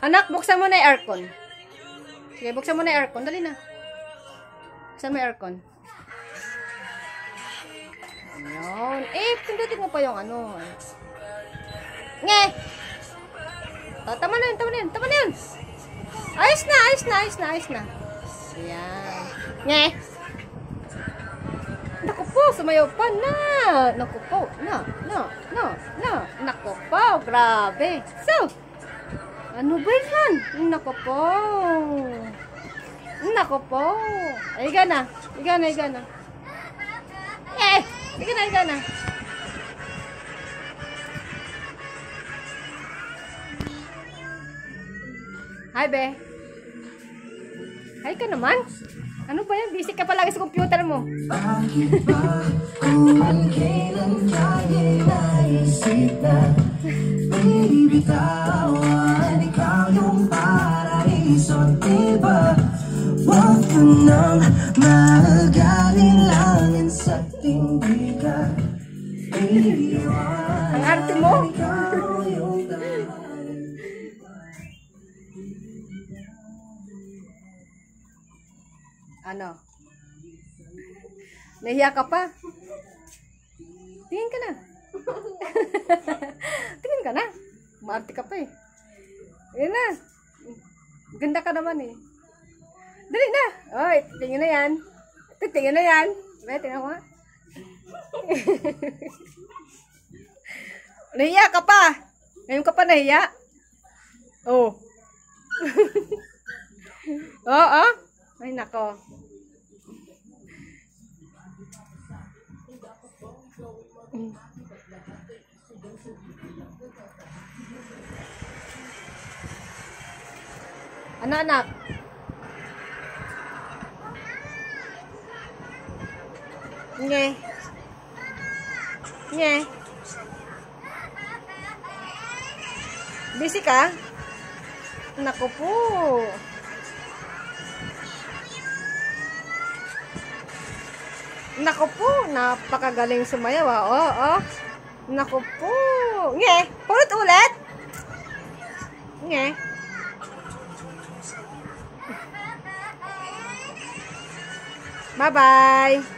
Anak, buksan mo na yung aircon. Sige, buksan mo na yung aircon. Dali na. Buksan mo yung aircon. Ayan. Pindutin mo pa yung ano. Nge! Tama na yun, tama na yun, tama na yun. Ayos na, ayos na, ayos na, ayos na. Ayan. Nge! Naku po, sumayaw pa na. Naku po, na. Naku po, grabe. So, ano ba yan? Naku po. Naku po. Iga na. Iga na, iga na. Iga na, iga na. Hi, be. Hi ka naman. Ano ba yan? Busy ka palagi sa computer mo. Bakit ba kung kailan tayo naisip na bibitawan ikaw yung paraiso, diba? Huwag ka nang magalinlangan sa tingin ka. Ang arte mo? Ano? Nahiya ka pa? Tingin ka na. Tingin ka na. Maarte ka pa eh. Ayan na. Ganda ka naman eh. Dali na. Oy, tingin na yan. Tingin na yan. May tingnan mo. Nahiya ka pa. Ngayon ka pa nahiya. Oh. Oo. Ay, nako. Ano, anak? Nge. Nge. Busy ka? Nako po. Nako po, napakagaling sumayaw ah. Oh. Nako po. Nge, ulit. Nge. Bye-bye.